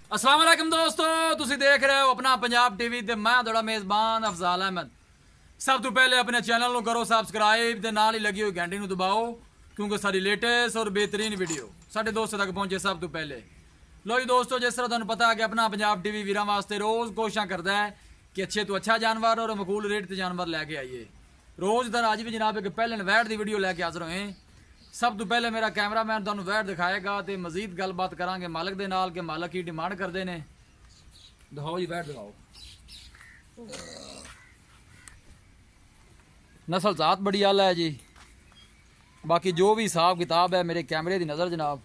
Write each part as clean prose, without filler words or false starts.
अस्सलाम वालेकुम दोस्तों, तुसी देख रहे हो अपना पंजाब टीवी ते मैं थोड़ा मेज़बान अफजाल अहमद। सब तो पहले अपने चैनल को करो सब्सक्राइब ते नाल ही लगी हुई घंटी नूं दबाओ क्योंकि सारी लेटेस्ट और बेहतरीन वीडियो साढ़े दोस्तों तक पहुंचे सब तो पहले। लो जी दोस्तों, जिस तरह तुहानूं पता है कि अपना पंजाब टीवी वीरां वास्ते रोज़ कोशिश करता है कि अच्छे तो अच्छा जानवर और मकबूल रेट ते जानवर लैके आइए। रोज़ तरह अज भी जनाब एक पहले वैट की वीडियो लैके हाज़र होए। सब तो पहले मेरा कैमरामैन तुहानूं वैट दिखाएगा तो मजीद गलबात करांगे मालक दे नाल कि मालक की डिमांड करते हैं। दिखाओ जी वैट दिखाओ। नस्ल जात बड़ी आला है जी। बाकी जो भी हिसाब किताब है मेरे कैमरे की नज़र जनाब।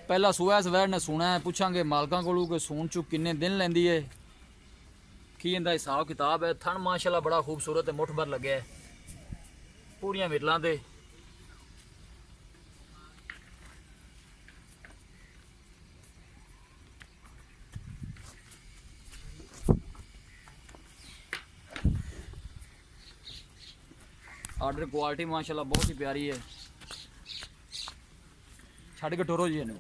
पहला सूआ इस वैट ने सुना है, पूछांगे मालकां कोलों कि सून चू किन्ने दिन लैंदी है, की इंदा हिसाब किताब है। थन माशाल्लाह बड़ा खूबसूरत है, मुठ भर लगे है, पूरियां विरलां दे। आर्डर क्वालिटी माशाल्लाह बहुत ही प्यारी है। छड़ के टोरो जी इन्हें।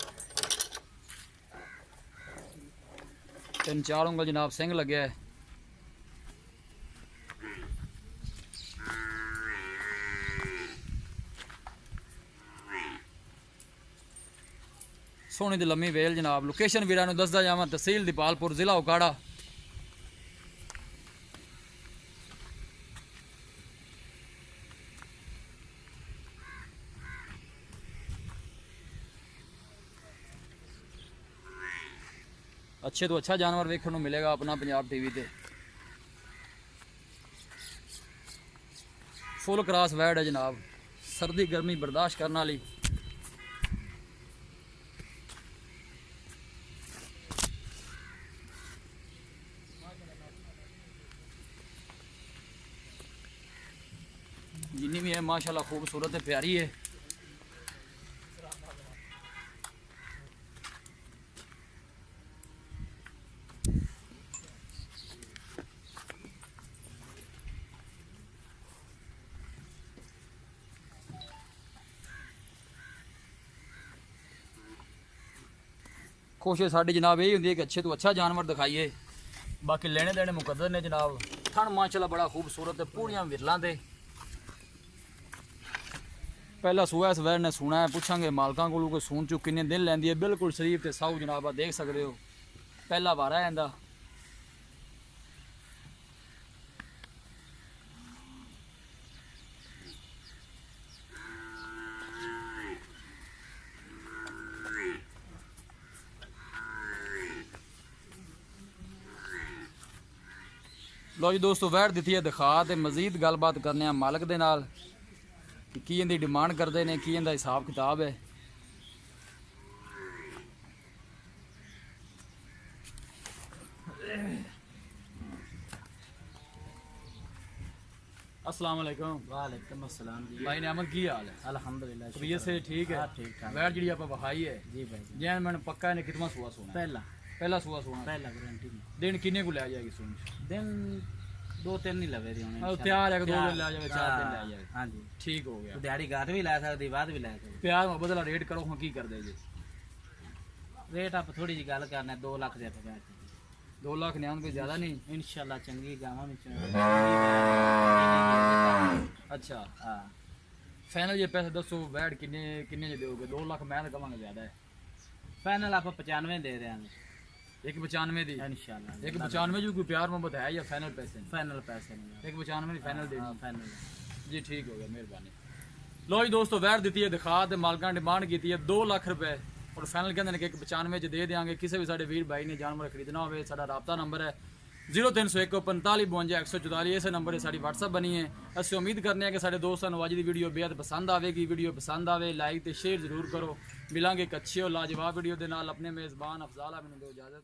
3-4 उंगल जनाब सिंह लगे है। सोनी दी लम्मी वेल जनाब। लोकेशन वीरां नूं दसदा जावां, तहसील दीपालपुर, जिला उकाड़ा। अच्छे तो अच्छा जानवर वेखण नूं मिलेगा अपना पंजाब टीवी ते। फुल क्रॉस वैड है जनाब, सर्दी गर्मी बर्दाश्त करने वाली। जिन्नी भी है माशाल्लाह खूबसूरत है, प्यारी है। कोशिश साड़ी जनाब यही होंगी कि अच्छे तो अच्छा जानवर दिखाइए। बाकी लेने देने मुकद्दर ने जनाब। थन माशाल्लाह बड़ा खूबसूरत है, पूरियां विरलां दे। पहला सूआ इस वैर ने सुना है, पूछांगे मालकां कोलों कि सून चू किन्ने दिन लैंदी है। बिल्कुल शरीफ ते साऊ जनाब, देख सकते हो पहला वारा है इंदा। लो जी दोस्तों, वैट दी है दिखा तो मजीद गलबात करने मालक दे नाल कि की इंदी डिमांड करते हैं, की इंदा हिसाब किताब है। अस्सलाम वालेकुम। वालेकुम अस्सलाम जी। भाई नेमत की हाल है? अल्हम्दुलिल्लाह तबीयत से ठीक है? ठीक ठाक। वैट जी आप वहाई है जी भाई जी। जैन मैंने पक्का ने कितना सुआ सोना? पहला सुआ सोना। पहला गारंटी में दिन किन्ने को ले जाएगी सुन? दिन 2-3 नहीं लगे रही होने तैयार है कि 2 दिन ले जाएगा, 4 दिन ले जाएगा? हाँ जी, ठीक हो गया। दिहाड़ी घाट भी ला सकती, बाद भी ला सकती। प्यार मोहब्बत वाला रेट करो, हाँ की कर दे जी? रेट आप थोड़ी जी गल करना 2 लाख दे पे 2 लाख न्यान कोई ज्यादा नहीं। इंशाल्लाह चंगी गावां में अच्छा हाँ फाइनल ये पैसे दसो, वैट किन्ने किन्ने जे दोगे? 2 लाख मैं कमांगा ज्यादा है। फाइनल आप 95 दे रहे हैं 195 दी। इंशाल्लाह। 195 जो कोई प्यार मोहब्बत है या फाइनल पैसे? फाइनल पैसे नहीं 195 फाइनल दे दी। फाइनल जी ठीक हो गया, मेहरबानी। लो जी दोस्तों, वैट दी है दिखा तो मालका ने डिमांड की है 2 लाख रुपए और फाइनल कहते हैं कि 195 च दे देंगे। किसी भी साढ़े वीर भाई ने जानवर खरीदना हो, साढ़ा राबता नंबर है 0301 45 52 144। इस नंबर से साड़ी व्हाट्सअप बनी है। असं उम्मीद करने कि साढ़े दोस्तों अज की वीडियो बेहद पसंद आएगी। वीडियो पसंद आए लाइक तो शेयर जरूर करो। मिलांगे एक अच्छी और लाजवाब वीडियो के नाल। अपने मेज़बान अफजाल मैनूं दो इजाज़त।